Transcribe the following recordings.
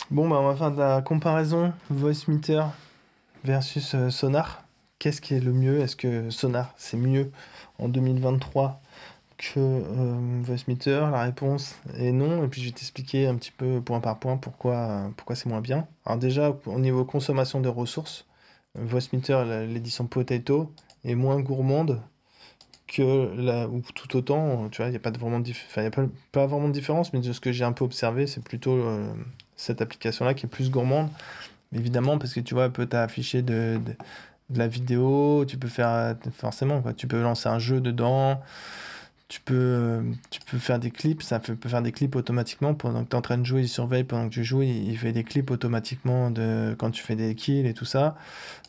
Bon, bah, on va faire de la comparaison Voicemeeter versus Sonar. Qu'est-ce qui est le mieux? Est-ce que Sonar, c'est mieux en 2023 que Voicemeeter? La réponse est non. Et puis, je vais t'expliquer un petit peu point par point pourquoi c'est moins bien. Alors déjà, au niveau consommation de ressources, Voicemeeter, l'édition Potato, est moins gourmande que ou tout autant, tu vois, il n'y a pas de vraiment enfin, y a pas vraiment de différence, mais de ce que j'ai un peu observé, c'est plutôt cette application-là qui est plus gourmande. Évidemment, parce que tu vois, elle peut t'afficher de la vidéo, tu peux faire, forcément, quoi, tu peux lancer un jeu dedans, tu peux faire des clips, peut faire des clips automatiquement pendant que tu es en train de jouer, il surveille pendant que tu joues, il fait des clips automatiquement quand tu fais des kills et tout ça.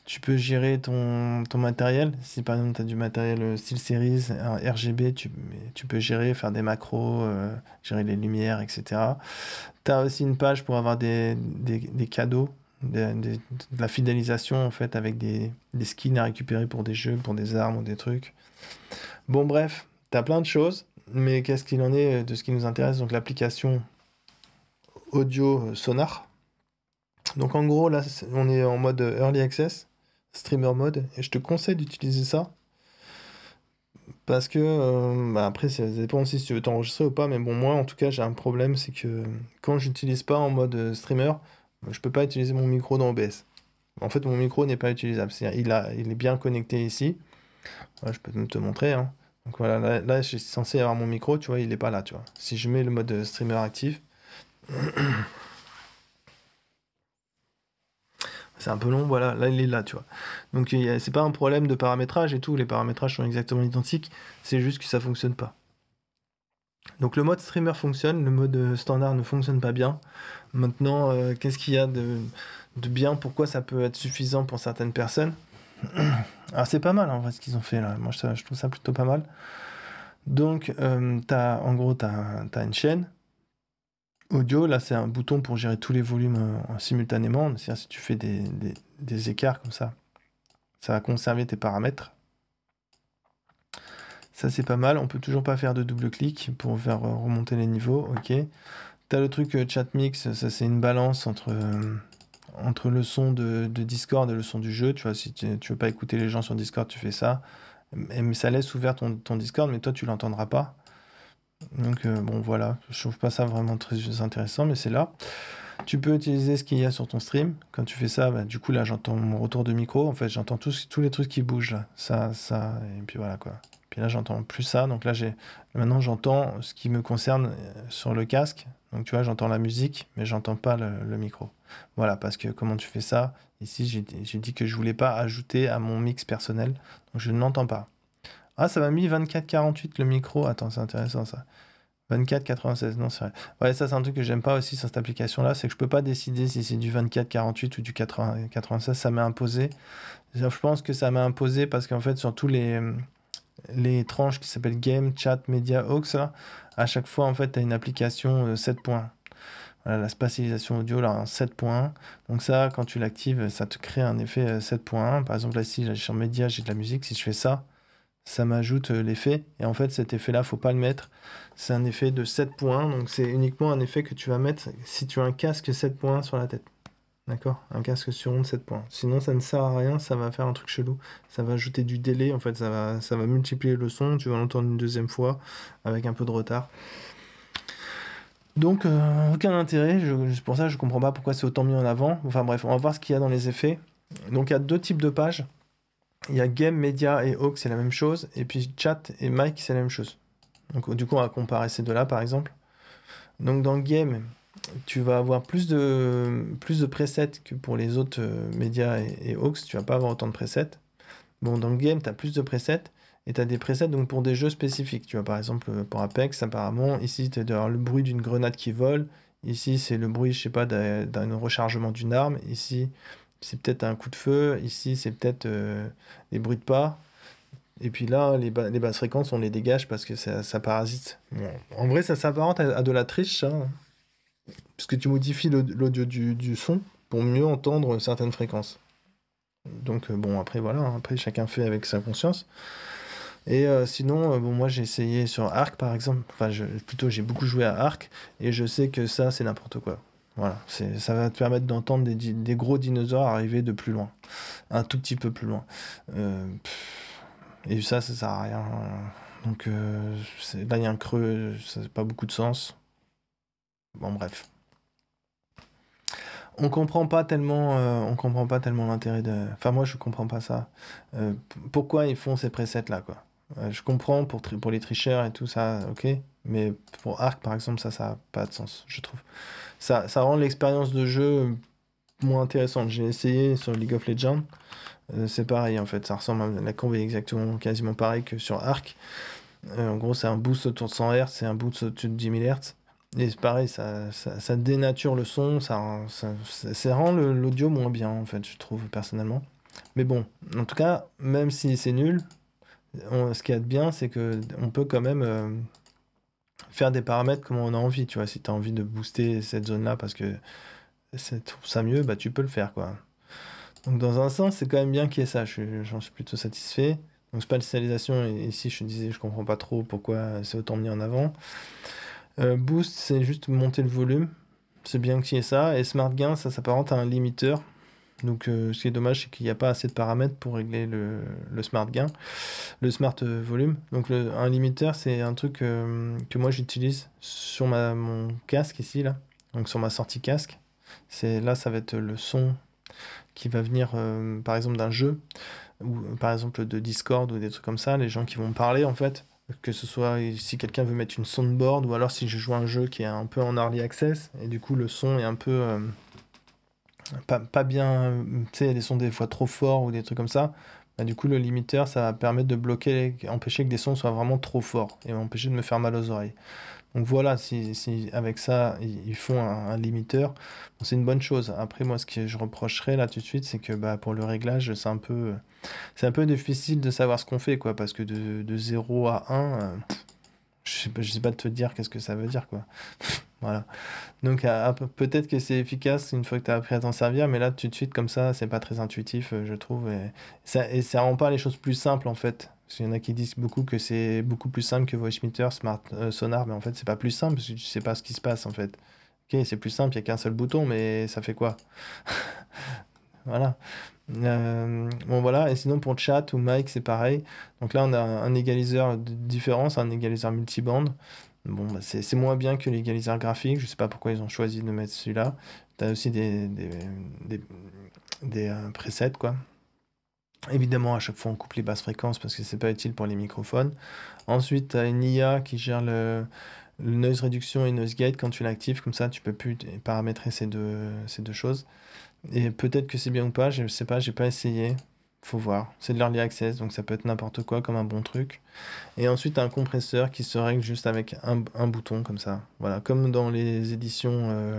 Tu peux gérer ton matériel. Si par exemple tu as du matériel SteelSeries, un RGB, tu peux gérer, faire des macros, gérer les lumières, etc. Tu as aussi une page pour avoir des cadeaux, de la fidélisation en fait, avec des skins à récupérer pour des jeux, pour des armes ou des trucs. Bon, bref, tu as plein de choses, mais qu'est-ce qu'il en est de ce qui nous intéresse? Donc, l'application audio Sonar. Donc, en gros, là, on est en mode Early Access, Streamer Mode, et je te conseille d'utiliser ça. Parce que, bah, après, ça dépend aussi si tu veux t'enregistrer ou pas, mais bon, moi, en tout cas, j'ai un problème, c'est que quand j'utilise pas en mode streamer, je peux pas utiliser mon micro dans OBS. En fait, mon micro n'est pas utilisable. C'est-à-dire, il est bien connecté ici. Ouais, je peux te montrer, hein. Donc voilà, là, je suis censé avoir mon micro, tu vois, il est pas là, tu vois. Si je mets le mode streamer actif, c'est un peu long, voilà, là, il est là, tu vois. Donc, c'est pas un problème de paramétrage et tout, les paramétrages sont exactement identiques, c'est juste que ça fonctionne pas. Donc le mode streamer fonctionne, le mode standard ne fonctionne pas bien. Maintenant, qu'est-ce qu'il y a de bien? Pourquoi ça peut être suffisant pour certaines personnes? Alors c'est pas mal en vrai ce qu'ils ont fait là. Moi je trouve ça plutôt pas mal. Donc en gros t'as une chaîne audio. Là c'est un bouton pour gérer tous les volumes simultanément. C'est-à-dire si tu fais des écarts comme ça va conserver tes paramètres. Ça c'est pas mal. On peut toujours pas faire de double clic pour faire remonter les niveaux. Ok. T'as le truc chat mix, ça c'est une balance entre le son de Discord et le son du jeu. Tu vois, si tu veux pas écouter les gens sur Discord, tu fais ça. Mais ça laisse ouvert ton Discord, mais toi tu l'entendras pas. Donc bon voilà, je trouve pas ça vraiment très intéressant, mais c'est là. Tu peux utiliser ce qu'il y a sur ton stream. Quand tu fais ça, bah, du coup là j'entends mon retour de micro. En fait j'entends tous les trucs qui bougent là. Ça, et puis voilà quoi. Puis là j'entends plus ça. Donc là maintenant j'entends ce qui me concerne sur le casque. Donc tu vois, j'entends la musique, mais j'entends pas le micro. Voilà, parce que comment tu fais ça? Ici j'ai dit que je voulais pas ajouter à mon mix personnel. Donc je ne l'entends pas. Ah, ça m'a mis 24-48 le micro. Attends, c'est intéressant ça. 24-96, non, c'est vrai. Ouais, ça, c'est un truc que j'aime pas aussi sur cette application-là, c'est que je peux pas décider si c'est du 24-48 ou du 80-96, ça m'est imposé. Je pense que ça m'est imposé parce qu'en fait, sur tous les tranches qui s'appellent Game, Chat, Media, Aux, là, à chaque fois, en fait, tu as une application 7 points. Voilà, la spatialisation audio, là, en 7.1. Donc ça, quand tu l'actives, ça te crée un effet 7.1. Par exemple, là, si là, sur Media, j'ai de la musique, si je fais ça m'ajoute l'effet. Et en fait, cet effet-là, faut pas le mettre. C'est un effet de 7 points. Donc, c'est uniquement un effet que tu vas mettre si tu as un casque 7 points sur la tête. D'accord? Un casque sur onde 7 points. Sinon, ça ne sert à rien. Ça va faire un truc chelou. Ça va ajouter du délai. En fait, ça va multiplier le son. Tu vas l'entendre une deuxième fois avec un peu de retard. Donc, aucun intérêt. Pour ça, je comprends pas pourquoi c'est autant mis en avant. Enfin, bref, on va voir ce qu'il y a dans les effets. Donc, il y a deux types de pages. Il y a Game, Media et Aux, c'est la même chose. Et puis Chat et Mic, c'est la même chose. Donc du coup, on va comparer ces deux-là, par exemple. Donc dans Game, tu vas avoir plus de presets que pour les autres médias et Aux. Tu vas pas avoir autant de presets. Bon, dans Game, tu as plus de presets. Et tu as des presets donc, pour des jeux spécifiques. Tu vois, par exemple, pour Apex, apparemment, ici, tu as le bruit d'une grenade qui vole. Ici, c'est le bruit, je sais pas, d'un rechargement d'une arme. Ici, c'est peut-être un coup de feu. Ici, c'est peut-être des bruits de pas. Et puis là, les basses fréquences, on les dégage parce que ça parasite. Bon, en vrai, ça s'apparente à de la triche, ça, hein. Parce que tu modifies l'audio du son pour mieux entendre certaines fréquences. Donc bon, après voilà, hein. Après chacun fait avec sa conscience. Et sinon, bon, moi j'ai essayé sur Arc par exemple. Enfin, plutôt j'ai beaucoup joué à Arc et je sais que ça c'est n'importe quoi. Voilà, ça va te permettre d'entendre des gros dinosaures arriver de plus loin, un tout petit peu plus loin. Et ça sert à rien. Donc là, il y a un creux, ça n'a pas beaucoup de sens. Bon, bref. On comprend pas tellement l'intérêt de. Enfin, moi, je comprends pas ça. Pourquoi ils font ces presets là, quoi. Je comprends pour les tricheurs et tout ça, ok. Mais pour Arc, par exemple, ça a pas de sens, je trouve. Ça rend l'expérience de jeu moins intéressante. J'ai essayé sur League of Legends. C'est pareil en fait, ça ressemble la courbe est exactement quasiment pareil que sur Arc. En gros, c'est un boost autour de 100 Hz, c'est un boost au-dessus de 10 000 Hz. Et c'est pareil, ça dénature le son, ça rend l'audio moins bien, en fait, je trouve, personnellement. Mais bon, en tout cas, même si c'est nul, ce qu'il y a de bien, c'est que on peut quand même faire des paramètres comme on a envie, tu vois. Si tu as envie de booster cette zone-là parce que tu trouves ça mieux, bah tu peux le faire, quoi. Donc dans un sens, c'est quand même bien qu'il y ait ça, j'en suis plutôt satisfait. Donc spatialisation, ici je disais, je comprends pas trop pourquoi c'est autant mis en avant. Boost, c'est juste monter le volume. C'est bien qu'il y ait ça. Et Smart Gain, ça s'apparente à un limiteur. Donc ce qui est dommage, c'est qu'il n'y a pas assez de paramètres pour régler le Smart Gain, le Smart Volume. Donc un limiteur, c'est un truc que moi j'utilise sur mon casque ici, là. Donc sur ma sortie casque. Là, ça va être le son qui va venir, par exemple, d'un jeu, ou par exemple de Discord ou des trucs comme ça, les gens qui vont me parler en fait, que ce soit si quelqu'un veut mettre une soundboard ou alors si je joue un jeu qui est un peu en early access et du coup le son est un peu pas bien, tu sais, les sons des fois trop forts ou des trucs comme ça, bah, du coup le limiteur ça va permettre de bloquer, empêcher que des sons soient vraiment trop forts et empêcher de me faire mal aux oreilles. Donc voilà, si avec ça, ils font un limiteur, bon, c'est une bonne chose. Après, moi, ce que je reprocherais là tout de suite, c'est que bah, pour le réglage, c'est un peu difficile de savoir ce qu'on fait, quoi, parce que de 0 à 1, je sais pas te dire qu'est-ce que ça veut dire, quoi. Voilà. Donc peut-être que c'est efficace une fois que tu as appris à t'en servir, mais là, tout de suite, comme ça, c'est pas très intuitif, je trouve. Et ça rend pas les choses plus simples, en fait. Parce qu'il y en a qui disent beaucoup que c'est beaucoup plus simple que Voicemeeter, Smart Sonar, mais en fait, c'est pas plus simple, parce que tu sais pas ce qui se passe, en fait. Ok, c'est plus simple, il y a qu'un seul bouton, mais ça fait quoi? Voilà. Bon, voilà. Et sinon, pour chat ou mic, c'est pareil. Donc là, on a un égaliseur différent, c'est un égaliseur multibande. Bon, bah, c'est moins bien que l'égaliseur graphique. Je sais pas pourquoi ils ont choisi de mettre celui-là. Tu as aussi des presets, quoi. Évidemment, à chaque fois, on coupe les basses fréquences parce que c'est pas utile pour les microphones. Ensuite, tu as une IA qui gère le noise reduction et noise gate. Quand tu l'actives, comme ça, tu peux plus paramétrer ces deux choses. Et peut-être que c'est bien ou pas, je sais pas, j'ai pas essayé. Faut voir. C'est de l'early access, donc ça peut être n'importe quoi comme un bon truc. Et ensuite, un compresseur qui se règle juste avec un bouton comme ça. Voilà, comme dans l'édition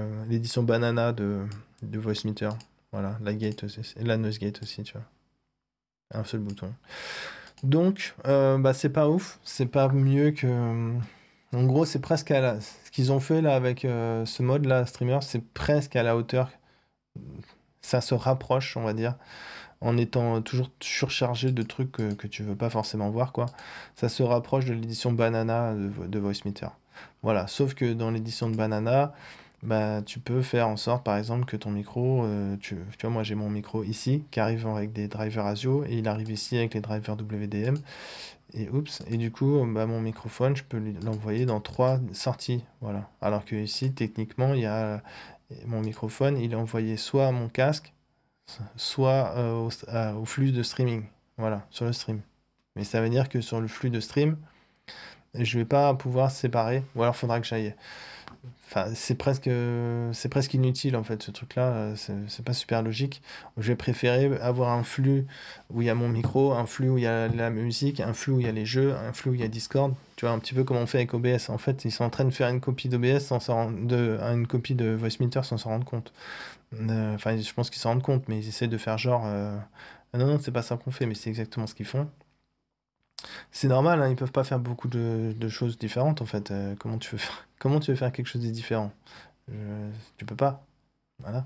Banana de Voicemeeter. Voilà, la gate aussi, et la noise gate aussi, tu vois. Un seul bouton. Donc, bah, c'est pas ouf. C'est pas mieux que. En gros, c'est presque ce qu'ils ont fait là avec ce mode là, streamer, c'est presque à la hauteur. Ça se rapproche, on va dire, en étant toujours surchargé de trucs que tu veux pas forcément voir, quoi. Ça se rapproche de l'édition Banana de Voicemeeter. Voilà, sauf que dans l'édition de Banana, bah, tu peux faire en sorte, par exemple, que ton micro, tu vois, moi j'ai mon micro ici, qui arrive avec des drivers ASIO, et il arrive ici avec les drivers WDM, et du coup, bah, mon microphone, je peux l'envoyer dans 3 sorties, voilà. Alors que ici, techniquement, il y a mon microphone, il est envoyé soit à mon casque, soit au flux de streaming. Voilà, sur le stream. Mais ça veut dire que sur le flux de stream, je vais pas pouvoir séparer, ou alors faudra que j'aille. Enfin, c'est presque inutile en fait ce truc-là, c'est pas super logique. Je vais préférer avoir un flux où il y a mon micro, un flux où il y a la musique, un flux où il y a les jeux, un flux où il y a Discord. Tu vois, un petit peu comme on fait avec OBS. En fait, ils sont en train de faire une copie d'OBS une copie de Voicemeeter sans s'en rendre compte. Enfin, je pense qu'ils s'en rendent compte, mais ils essaient de faire genre. Ah non, non, c'est pas ça qu'on fait, mais c'est exactement ce qu'ils font. C'est normal, hein, ils peuvent pas faire beaucoup de choses différentes en fait. Comment tu veux faire quelque chose de différent? Tu peux pas. Voilà.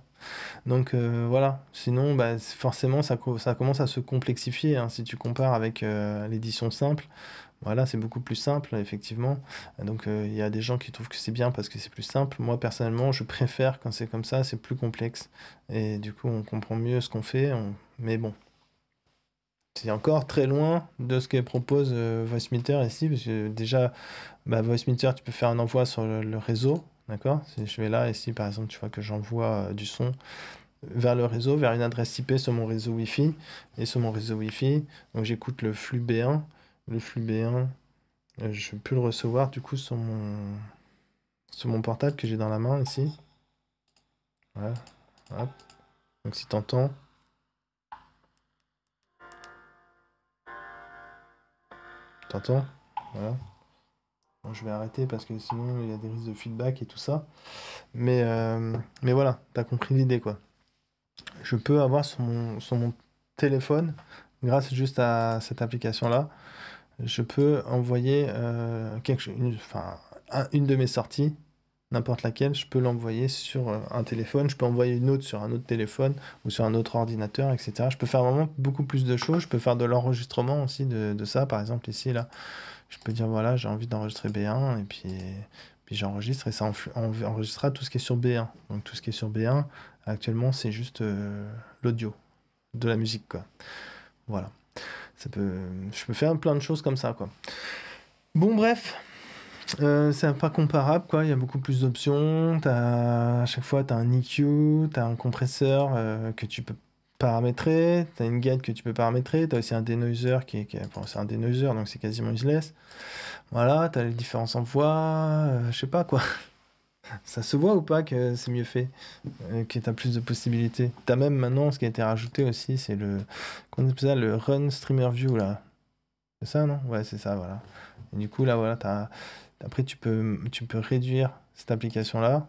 Donc voilà. Sinon, bah, forcément, ça commence à se complexifier, hein, si tu compares avec l'édition simple. Voilà, c'est beaucoup plus simple, effectivement. Donc, il y a des gens qui trouvent que c'est bien parce que c'est plus simple. Moi, personnellement, je préfère quand c'est comme ça, c'est plus complexe. Et du coup, on comprend mieux ce qu'on fait. Mais bon, c'est encore très loin de ce que propose Voicemeeter ici, parce que déjà, bah, Voicemeeter, tu peux faire un envoi sur le réseau, d'accord? Si je vais là, ici, par exemple, tu vois que j'envoie du son vers le réseau, vers une adresse IP sur mon réseau Wi-Fi. Et sur mon réseau Wi-Fi, donc j'écoute le flux B1. Le flux B1, je peux le recevoir du coup sur mon portable que j'ai dans la main ici. Voilà, hop. Donc si t'entends, t'entends, voilà. Bon, je vais arrêter parce que sinon il y a des risques de feedback et tout ça. Mais voilà, t'as compris l'idée quoi. Je peux avoir sur mon téléphone, grâce juste à cette application-là, je peux envoyer une de mes sorties, n'importe laquelle, je peux l'envoyer sur un téléphone, je peux envoyer une autre sur un autre téléphone ou sur un autre ordinateur, etc. Je peux faire vraiment beaucoup plus de choses. Je peux faire de l'enregistrement aussi de ça. Par exemple, ici, là, je peux dire, voilà, j'ai envie d'enregistrer B1 et puis j'enregistre et ça enregistrera tout ce qui est sur B1. Donc tout ce qui est sur B1, actuellement, c'est juste l'audio, de la musique, quoi. Voilà. Je peux faire plein de choses comme ça, quoi. Bon, bref. C'est pas comparable, quoi. Il y a beaucoup plus d'options. À chaque fois, tu as un EQ, tu as un compresseur que tu peux paramétrer, tu as une gate que tu peux paramétrer, tu as aussi un denoiser bon, c'est un denoiser, donc c'est quasiment useless. Voilà, tu as les différents envois, je sais pas quoi. Ça se voit ou pas que c'est mieux fait, que tu as plus de possibilités. Tu as même maintenant ce qui a été rajouté aussi, c'est comment on appelle ça, le Run Streamer View là. C'est ça, non? Ouais, c'est ça, voilà. Et du coup, là, voilà, après, tu peux réduire cette application-là.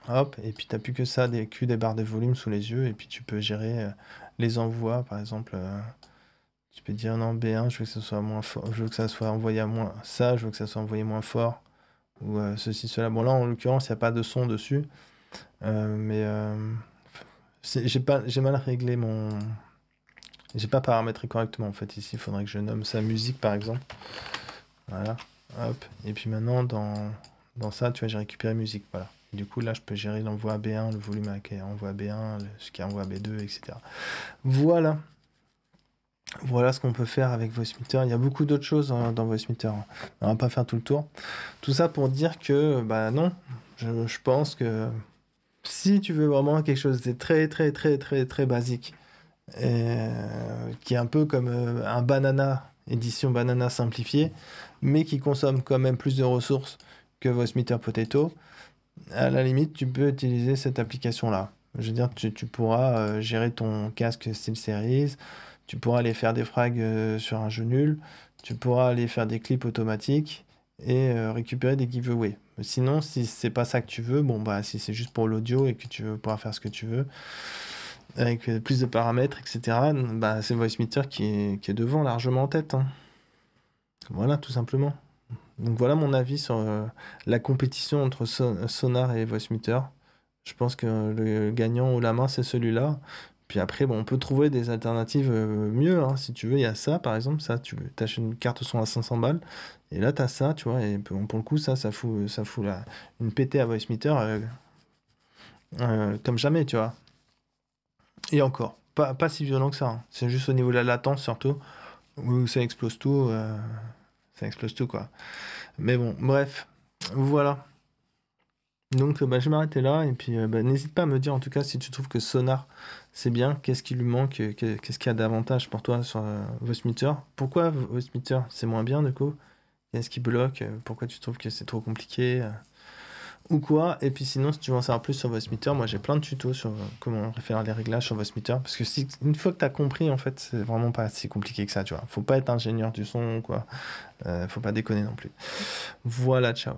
Hop, et puis tu n'as plus que ça, des barres de volume sous les yeux, et puis tu peux gérer les envois, par exemple. Tu peux dire non, B1, je veux que ça soit moins fort, je veux que ça soit envoyé à moins ça, je veux que ça soit envoyé moins fort, ou ceci, cela. Bon, là, en l'occurrence, il n'y a pas de son dessus, mais j'ai mal réglé mon. J'ai pas paramétré correctement en fait. Ici, il faudrait que je nomme ça musique par exemple. Voilà, hop. Et puis maintenant, dans ça, tu vois, j'ai récupéré musique. Voilà. Du coup, là, je peux gérer l'envoi B1, le volume qui est envoie B1, ce qui est envoie B2, etc. Voilà. Voilà ce qu'on peut faire avec Voicemeeter. Il y a beaucoup d'autres choses dans Voicemeeter. On va pas faire tout le tour. Tout ça pour dire que, bah non, je pense que si tu veux vraiment quelque chose de très, très, très, très, très basique, qui est un peu comme un banana, édition banana simplifiée, mais qui consomme quand même plus de ressources que Voicemeeter Potato, à la limite, tu peux utiliser cette application-là. Je veux dire, tu pourras gérer ton casque SteelSeries, tu pourras aller faire des frags sur un jeu nul, tu pourras aller faire des clips automatiques et récupérer des giveaways. Sinon, si c'est pas ça que tu veux, bon bah si c'est juste pour l'audio et que tu veux pouvoir faire ce que tu veux, avec plus de paramètres, etc., bah, c'est Voicemeeter qui est devant, largement en tête, hein. Voilà, tout simplement. Donc voilà mon avis sur la compétition entre Sonar et Voicemeeter. Je pense que le gagnant ou la main, c'est celui-là. Puis après, bon, on peut trouver des alternatives mieux, hein. Si tu veux, il y a ça, par exemple. Ça, tu achètes une carte son à 500 balles. Et là, tu as ça, tu vois. Et pour le coup, ça fout une pétée à Voicemeeter comme jamais, tu vois. Et encore, pas si violent que ça, hein. C'est juste au niveau de la latence, surtout, où ça explose tout, quoi. Mais bon, bref, voilà. Donc, bah, je vais m'arrêter là, et puis bah, n'hésite pas à me dire, en tout cas, si tu trouves que Sonar, c'est bien, qu'est-ce qui lui manque, qu'est-ce qu'il y a d'avantage pour toi sur Voicemeeter. Pourquoi Voicemeeter, c'est moins bien, du coup? Qu'est-ce qui bloque? Pourquoi tu trouves que c'est trop compliqué? Ou quoi. Et puis sinon, si tu veux en savoir plus sur Voicemeeter, moi j'ai plein de tutos sur comment faire les réglages sur Voicemeeter. Parce que une fois que tu as compris, en fait, c'est vraiment pas si compliqué que ça, tu vois. Faut pas être ingénieur du son, quoi. Faut pas déconner non plus. Voilà, ciao.